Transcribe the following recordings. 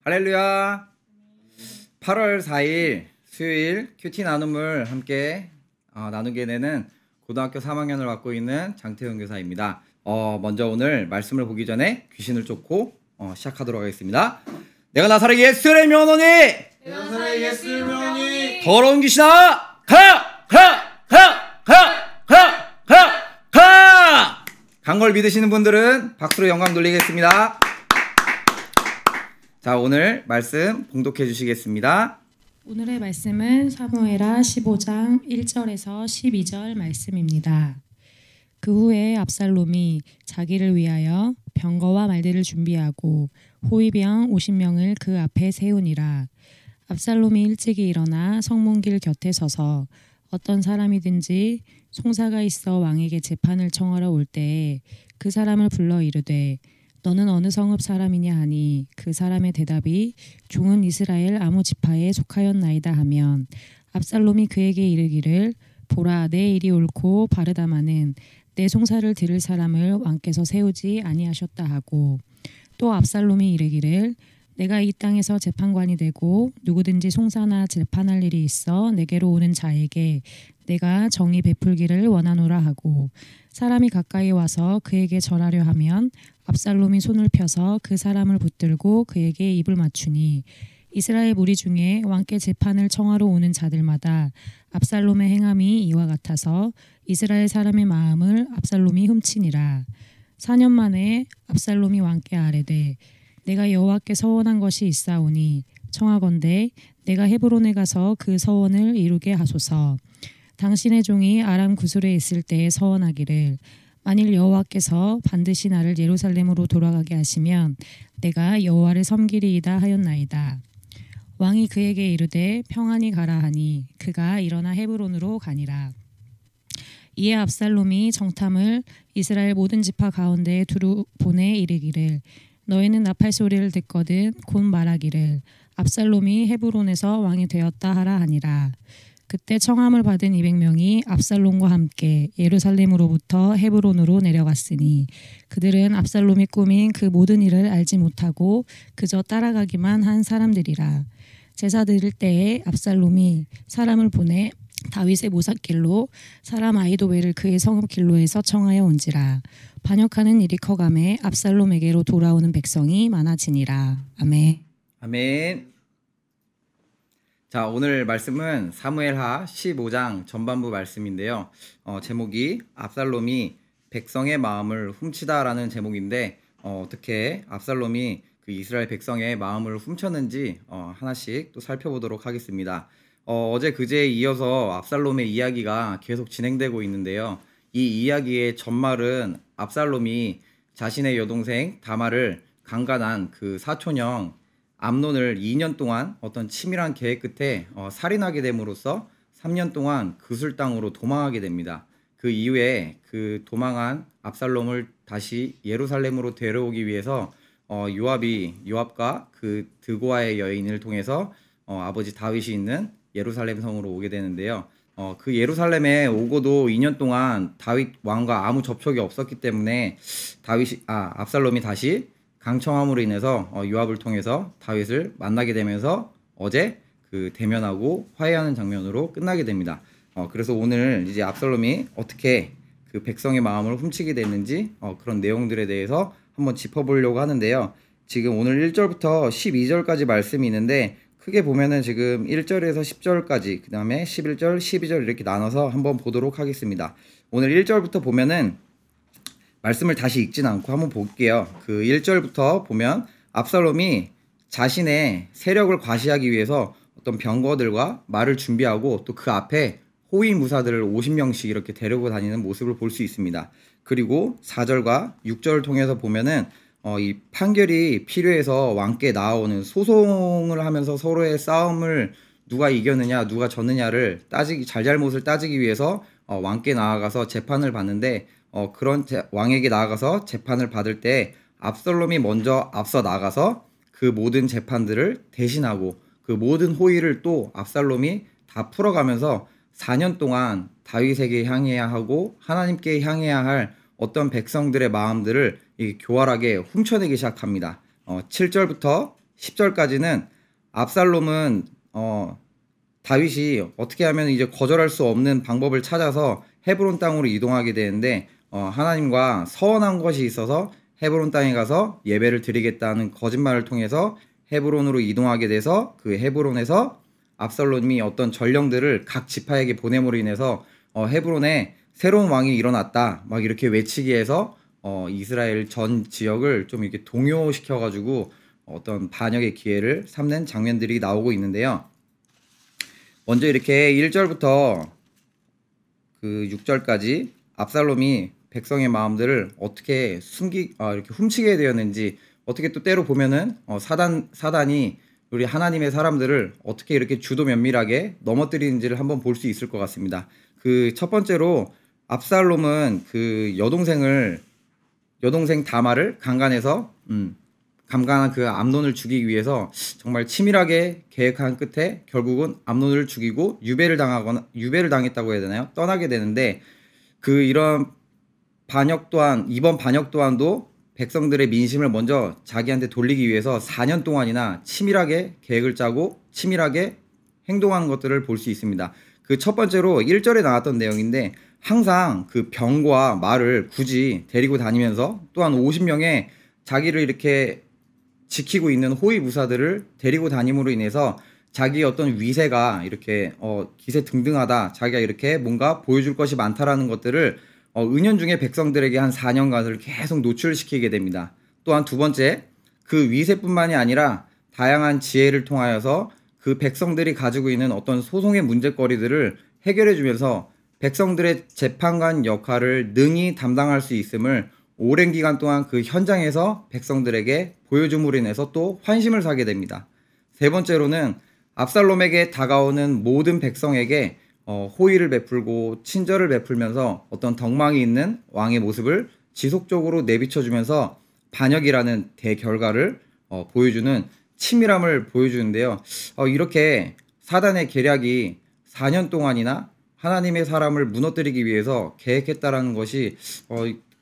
할렐루야. 8월 4일 수요일 큐티 나눔을 함께 나누게 되는 고등학교 3학년을 맡고 있는 장태훈 교사입니다. 먼저 오늘 말씀을 보기 전에 귀신을 쫓고 시작하도록 하겠습니다. 내가 나사렛 예수를 명하노니 내가 나사렛 예수를 명하노니 더러운 귀신아 가! 간 걸 믿으시는 분들은 박수로 영광 돌리겠습니다. 자, 오늘 말씀 봉독해 주시겠습니다. 오늘의 말씀은 사무엘하 15장 1절에서 12절 말씀입니다. 그 후에 압살롬이 자기를 위하여 병거와 말들을 준비하고 호위병 50명을 그 앞에 세우니라. 압살롬이 일찍이 일어나 성문길 곁에 서서 어떤 사람이든지 송사가 있어 왕에게 재판을 청하러 올 때에 그 사람을 불러 이르되 너는 어느 성읍 사람이냐 하니 그 사람의 대답이 종은 이스라엘 아무 지파에 속하였나이다 하면 압살롬이 그에게 이르기를 보라 내 일이 옳고 바르다마는 내 송사를 들을 사람을 왕께서 세우지 아니하셨다 하고 또 압살롬이 이르기를 내가 이 땅에서 재판관이 되고 누구든지 송사나 재판할 일이 있어 내게로 오는 자에게 내가 정의 베풀기를 원하노라 하고 사람이 가까이 와서 그에게 절하려 하면 압살롬이 손을 펴서 그 사람을 붙들고 그에게 입을 맞추니 이스라엘 무리 중에 왕께 재판을 청하러 오는 자들마다 압살롬의 행함이 이와 같아서 이스라엘 사람의 마음을 압살롬이 훔치니라. 4년 만에 압살롬이 왕께 아뢰되 내가 여호와께 서원한 것이 있사오니 청하건대 내가 헤브론에 가서 그 서원을 이루게 하소서. 당신의 종이 아람 구술에 있을 때에 서원하기를 만일 여호와께서 반드시 나를 예루살렘으로 돌아가게 하시면 내가 여호와를 섬기리이다 하였나이다. 왕이 그에게 이르되 평안히 가라 하니 그가 일어나 헤브론으로 가니라. 이에 압살롬이 정탐을 이스라엘 모든 지파 가운데에 두루 보내 이르기를 너희는 나팔 소리를 듣거든 곧 말하기를 압살롬이 헤브론에서 왕이 되었다 하라 하니라. 그때 청함을 받은 200명이 압살롬과 함께 예루살렘으로부터 헤브론으로 내려갔으니 그들은 압살롬이 꾸민 그 모든 일을 알지 못하고 그저 따라가기만 한 사람들이라. 제사 드릴 때에 압살롬이 사람을 보내 다윗의 모삭길로 사람 아히도벨을 그의 성읍 길로에서 청하여 온지라. 반역하는 일이 커가매 압살롬에게로 돌아오는 백성이 많아지니라. 아멘. 아멘. 자, 오늘 말씀은 사무엘하 15장 전반부 말씀인데요. 제목이 압살롬이 백성의 마음을 훔치다라는 제목인데 어떻게 압살롬이 그 이스라엘 백성의 마음을 훔쳤는지 하나씩 또 살펴보도록 하겠습니다. 어제 그제에 이어서 압살롬의 이야기가 계속 진행되고 있는데요. 이 이야기의 전말은 압살롬이 자신의 여동생 다말을 강간한 그 사촌형 암논을 2년 동안 어떤 치밀한 계획 끝에 살인하게 됨으로써 3년 동안 그술 땅으로 도망하게 됩니다. 그 이후에 그 도망한 압살롬을 다시 예루살렘으로 데려오기 위해서 요압과 그 드고아의 여인을 통해서 아버지 다윗이 있는 예루살렘 성으로 오게 되는데요. 그 예루살렘에 오고도 2년 동안 다윗 왕과 아무 접촉이 없었기 때문에 압살롬이 다시 강청함으로 인해서 요압을 통해서 다윗을 만나게 되면서 어제 그 대면하고 화해하는 장면으로 끝나게 됩니다. 그래서 오늘 이제 압살롬이 어떻게 그 백성의 마음을 훔치게 됐는지 그런 내용들에 대해서 한번 짚어보려고 하는데요. 지금 오늘 1절부터 12절까지 말씀이 있는데 크게 보면은 지금 1절에서 10절까지 그 다음에 11절, 12절 이렇게 나눠서 한번 보도록 하겠습니다. 오늘 1절부터 보면은 말씀을 다시 읽진 않고 한번 볼게요. 그 1절부터 보면 압살롬이 자신의 세력을 과시하기 위해서 어떤 병거들과 말을 준비하고 또 그 앞에 호위 무사들을 50명씩 이렇게 데리고 다니는 모습을 볼 수 있습니다. 그리고 4절과 6절을 통해서 보면은 이 판결이 필요해서 왕께 나아오는 소송을 하면서 서로의 싸움을 누가 이겼느냐 누가 졌느냐를 잘잘못을 따지기 위해서 왕께 나아가서 재판을 받는데 그런 왕에게 나아가서 재판을 받을 때 압살롬이 먼저 앞서 나가서 그 모든 재판들을 대신하고 그 모든 호의를 또 압살롬이 다 풀어가면서 4년 동안 다윗에게 향해야 하고 하나님께 향해야 할 어떤 백성들의 마음들을 교활하게 훔쳐내기 시작합니다. 7절부터 10절까지는 압살롬은 다윗이 어떻게 하면 이제 거절할 수 없는 방법을 찾아서 헤브론 땅으로 이동하게 되는데 하나님과 서원한 것이 있어서 헤브론 땅에 가서 예배를 드리겠다는 거짓말을 통해서 헤브론으로 이동하게 돼서 그 헤브론에서 압살롬이 어떤 전령들을 각 지파에게 보냄으로 인해서 헤브론에 새로운 왕이 일어났다 막 이렇게 외치게 해서 이스라엘 전 지역을 좀 이렇게 동요시켜 가지고 어떤 반역의 기회를 삼는 장면들이 나오고 있는데요. 먼저 이렇게 1절부터 그 6절까지 압살롬이 백성의 마음들을 어떻게 이렇게 훔치게 되었는지, 어떻게 또 때로 보면은 사단이 우리 하나님의 사람들을 어떻게 이렇게 주도 면밀하게 넘어뜨리는지를 한번 볼 수 있을 것 같습니다. 그 첫 번째로 압살롬은 그 여동생 다말을 강간해서 강간한 그 암논을 죽이기 위해서 정말 치밀하게 계획한 끝에 결국은 암논을 죽이고 유배를 당했다고 해야 되나요? 떠나게 되는데 이런 이번 반역 또한도 백성들의 민심을 먼저 자기한테 돌리기 위해서 4년 동안이나 치밀하게 계획을 짜고 치밀하게 행동하는 것들을 볼 수 있습니다. 그 첫 번째로 1절에 나왔던 내용인데, 항상 그 병과 말을 굳이 데리고 다니면서 또한 50명의 자기를 이렇게 지키고 있는 호위무사들을 데리고 다님으로 인해서 자기의 어떤 위세가 이렇게 기세등등하다, 자기가 이렇게 뭔가 보여줄 것이 많다라는 것들을 은연중에 백성들에게 한 4년간을 계속 노출시키게 됩니다. 또한 두 번째, 그 위세뿐만이 아니라 다양한 지혜를 통하여서 그 백성들이 가지고 있는 어떤 소송의 문제거리들을 해결해 주면서 백성들의 재판관 역할을 능히 담당할 수 있음을 오랜 기간 동안 그 현장에서 백성들에게 보여줌으로 인해서 또 환심을 사게 됩니다. 세 번째로는 압살롬에게 다가오는 모든 백성에게 호의를 베풀고 친절을 베풀면서 어떤 덕망이 있는 왕의 모습을 지속적으로 내비쳐주면서 반역이라는 대결과를 보여주는 치밀함을 보여주는데요. 이렇게 사단의 계략이 4년 동안이나 하나님의 사람을 무너뜨리기 위해서 계획했다라는 것이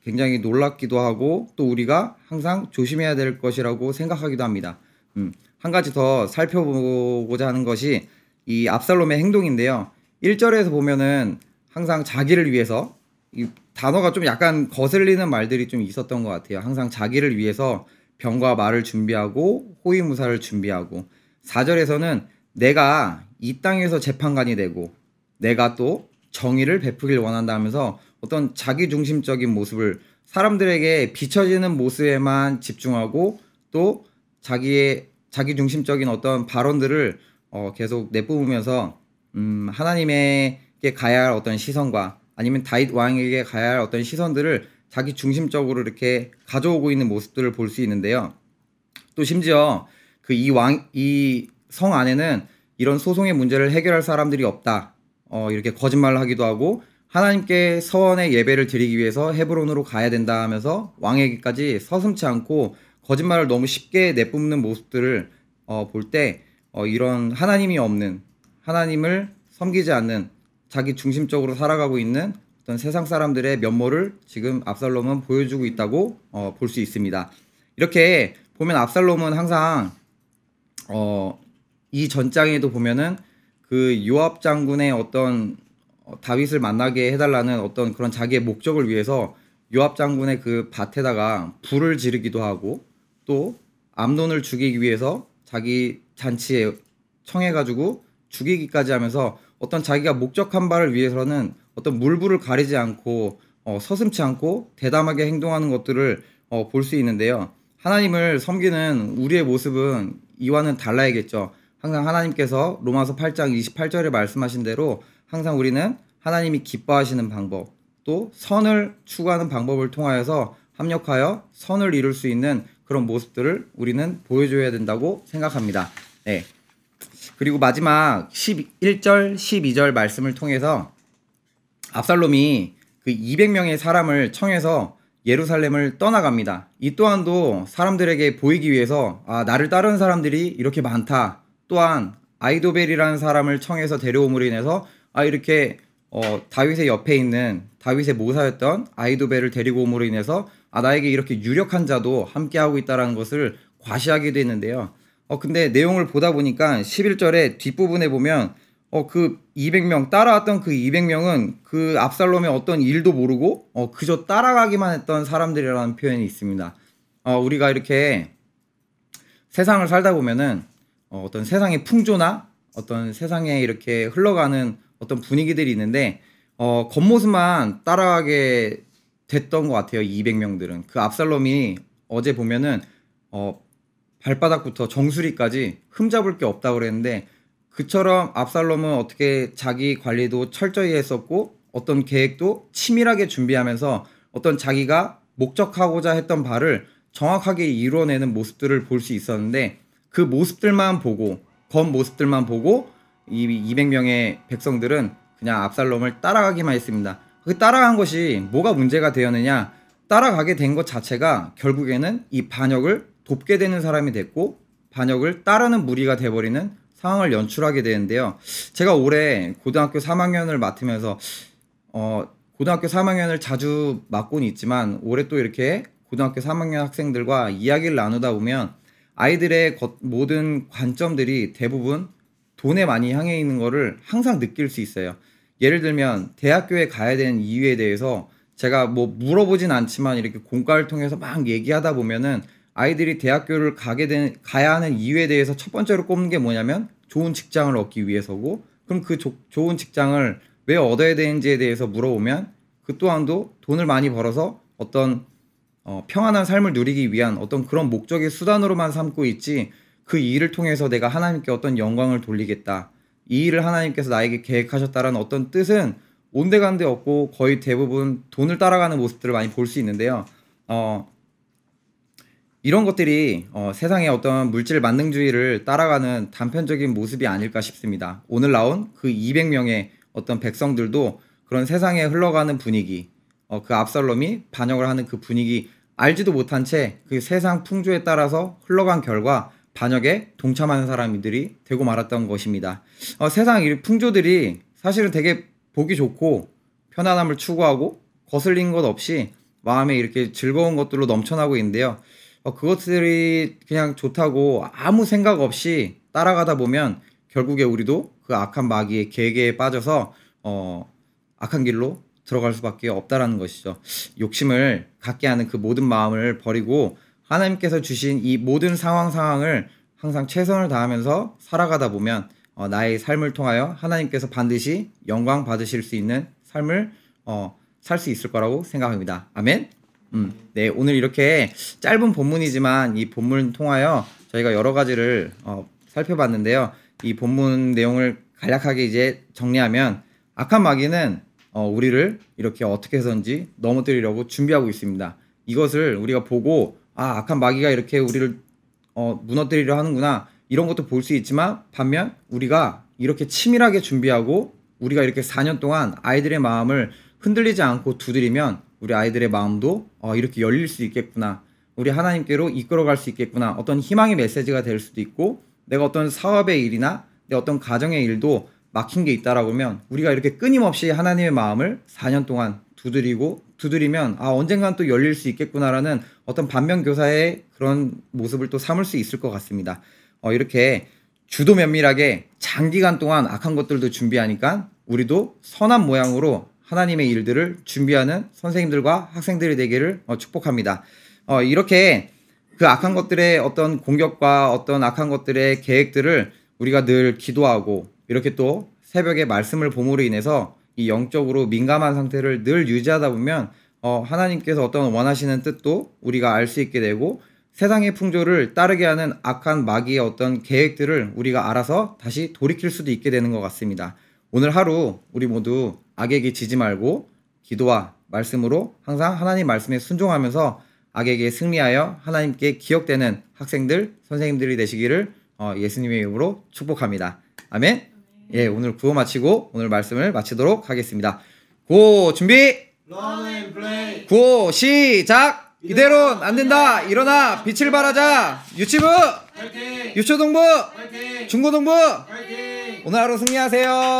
굉장히 놀랍기도 하고 또 우리가 항상 조심해야 될 것이라고 생각하기도 합니다. 한 가지 더 살펴보고자 하는 것이 이 압살롬의 행동인데요. 1절에서 보면은 항상 자기를 위해서, 이 단어가 좀 약간 거슬리는 말들이 좀 있었던 것 같아요. 항상 자기를 위해서 병과 말을 준비하고 호위무사를 준비하고, 4절에서는 내가 이 땅에서 재판관이 되고 내가 또 정의를 베푸길 원한다 하면서 어떤 자기중심적인 모습을, 사람들에게 비춰지는 모습에만 집중하고 또 자기중심적인 어떤 발언들을 계속 내뿜으면서 하나님에게 가야 할 어떤 시선과 아니면 다윗 왕에게 가야 할 어떤 시선들을 자기 중심적으로 이렇게 가져오고 있는 모습들을 볼 수 있는데요. 또 심지어 이 성 안에는 이런 소송의 문제를 해결할 사람들이 없다, 이렇게 거짓말을 하기도 하고 하나님께 서원의 예배를 드리기 위해서 헤브론으로 가야 된다 하면서 왕에게까지 서슴지 않고 거짓말을 너무 쉽게 내뿜는 모습들을 볼 때 이런 하나님이 없는, 하나님을 섬기지 않는, 자기 중심적으로 살아가고 있는 어떤 세상 사람들의 면모를 지금 압살롬은 보여주고 있다고 볼 수 있습니다. 이렇게 보면 압살롬은 항상 이 전장에도 보면은 그 요압 장군의 어떤 다윗을 만나게 해달라는 어떤 그런 자기의 목적을 위해서 요압 장군의 그 밭에다가 불을 지르기도 하고 또 암논을 죽이기 위해서 자기 잔치에 청해가지고 죽이기까지 하면서 어떤 자기가 목적한 바를 위해서는 어떤 물불을 가리지 않고 서슴지 않고 대담하게 행동하는 것들을 볼 수 있는데요. 하나님을 섬기는 우리의 모습은 이와는 달라야겠죠. 항상 하나님께서 로마서 8장 28절에 말씀하신 대로 항상 우리는 하나님이 기뻐하시는 방법, 또 선을 추구하는 방법을 통하여서 합력하여 선을 이룰 수 있는 그런 모습들을 우리는 보여줘야 된다고 생각합니다. 네. 그리고 마지막 11절, 12절 말씀을 통해서 압살롬이 그 200명의 사람을 청해서 예루살렘을 떠나갑니다. 이 또한도 사람들에게 보이기 위해서 나를 따르는 사람들이 이렇게 많다. 또한 아이도벨이라는 사람을 청해서 데려옴으로 인해서 이렇게 다윗의 옆에 있는 다윗의 모사였던 아이도벨을 데리고 옴으로 인해서 나에게 이렇게 유력한 자도 함께하고 있다는 것을 과시하기도 했는데요. 근데 내용을 보다 보니까 11절의 뒷부분에 보면 그 200명 따라왔던 그 200명은 그 압살롬의 어떤 일도 모르고 그저 따라가기만 했던 사람들이라는 표현이 있습니다. 우리가 이렇게 세상을 살다 보면은 어떤 세상의 풍조나 어떤 세상에 이렇게 흘러가는 어떤 분위기들이 있는데 겉모습만 따라가게 됐던 것 같아요. 200명들은. 그 압살롬이 어제 보면은 발바닥부터 정수리까지 흠잡을 게 없다고 그랬는데 그처럼 압살롬은 어떻게 자기 관리도 철저히 했었고 어떤 계획도 치밀하게 준비하면서 어떤 자기가 목적하고자 했던 바를 정확하게 이루어내는 모습들을 볼 수 있었는데 그 모습들만 보고 겉모습들만 보고 이 200명의 백성들은 그냥 압살롬을 따라가기만 했습니다. 그 따라간 것이 뭐가 문제가 되었느냐? 따라가게 된 것 자체가 결국에는 이 반역을 돕게 되는 사람이 됐고 반역을 따르는 무리가 돼버리는 상황을 연출하게 되는데요. 제가 올해 고등학교 3학년을 맡으면서 고등학교 3학년을 자주 맡고는 있지만 올해 또 이렇게 고등학교 3학년 학생들과 이야기를 나누다 보면 아이들의 모든 관점들이 대부분 돈에 많이 향해 있는 거를 항상 느낄 수 있어요. 예를 들면 대학교에 가야 되는 이유에 대해서 제가 뭐 물어보진 않지만 이렇게 공과를 통해서 막 얘기하다 보면은 아이들이 대학교를 가야 하는 이유에 대해서 첫 번째로 꼽는 게 뭐냐면 좋은 직장을 얻기 위해서고, 그럼 그 좋은 직장을 왜 얻어야 되는지에 대해서 물어보면 그 또한도 돈을 많이 벌어서 어떤 평안한 삶을 누리기 위한 어떤 그런 목적의 수단으로만 삼고 있지, 그 일을 통해서 내가 하나님께 어떤 영광을 돌리겠다, 이 일을 하나님께서 나에게 계획하셨다라는 어떤 뜻은 온데간데 없고 거의 대부분 돈을 따라가는 모습들을 많이 볼 수 있는데요. 이런 것들이 세상의 어떤 물질 만능주의를 따라가는 단편적인 모습이 아닐까 싶습니다. 오늘 나온 그 200명의 어떤 백성들도 그런 세상에 흘러가는 분위기, 그 압살롬이 반역을 하는 그 분위기 알지도 못한 채 그 세상 풍조에 따라서 흘러간 결과 반역에 동참하는 사람들이 되고 말았던 것입니다. 세상 이 풍조들이 사실은 되게 보기 좋고 편안함을 추구하고 거슬린 것 없이 마음에 이렇게 즐거운 것들로 넘쳐나고 있는데요. 그것들이 그냥 좋다고 아무 생각 없이 따라가다 보면 결국에 우리도 그 악한 마귀의 계계에 빠져서 악한 길로 들어갈 수밖에 없다라는 것이죠. 욕심을 갖게 하는 그 모든 마음을 버리고 하나님께서 주신 이 모든 상황을 항상 최선을 다하면서 살아가다 보면 나의 삶을 통하여 하나님께서 반드시 영광 받으실 수 있는 삶을 살 수 있을 거라고 생각합니다. 아멘. 네, 오늘 이렇게 짧은 본문이지만 이 본문을 통하여 저희가 여러 가지를 살펴봤는데요. 이 본문 내용을 간략하게 이제 정리하면 악한 마귀는 우리를 이렇게 어떻게 해서든지 넘어뜨리려고 준비하고 있습니다. 이것을 우리가 보고 악한 마귀가 이렇게 우리를 무너뜨리려 하는구나, 이런 것도 볼 수 있지만 반면 우리가 이렇게 치밀하게 준비하고 우리가 이렇게 4년 동안 아이들의 마음을 흔들리지 않고 두드리면 우리 아이들의 마음도 이렇게 열릴 수 있겠구나, 우리 하나님께로 이끌어갈 수 있겠구나, 어떤 희망의 메시지가 될 수도 있고, 내가 어떤 사업의 일이나 내 어떤 가정의 일도 막힌 게 있다라고 하면 우리가 이렇게 끊임없이 하나님의 마음을 4년 동안 두드리면 언젠간 또 열릴 수 있겠구나라는 어떤 반면교사의 그런 모습을 또 삼을 수 있을 것 같습니다. 이렇게 주도 면밀하게 장기간 동안 악한 것들도 준비하니까 우리도 선한 모양으로 하나님의 일들을 준비하는 선생님들과 학생들이 되기를 축복합니다. 이렇게 그 악한 것들의 어떤 공격과 어떤 악한 것들의 계획들을 우리가 늘 기도하고 이렇게 또 새벽에 말씀을 봄으로 인해서 이 영적으로 민감한 상태를 늘 유지하다 보면 하나님께서 어떤 원하시는 뜻도 우리가 알 수 있게 되고, 세상의 풍조를 따르게 하는 악한 마귀의 어떤 계획들을 우리가 알아서 다시 돌이킬 수도 있게 되는 것 같습니다. 오늘 하루 우리 모두 악에게 지지 말고 기도와 말씀으로 항상 하나님 말씀에 순종하면서 악에게 승리하여 하나님께 기억되는 학생들, 선생님들이 되시기를 예수님의 이름으로 축복합니다. 아멘. 예, 오늘 구호 마치고 오늘 말씀을 마치도록 하겠습니다. 구호 준비. 구호 시작. 이대로는 안 된다. 일어나 빛을 발하자. 유치부, 화이팅! 유초동부, 화이팅! 중고동부. 화이팅! 오늘 하루 승리하세요.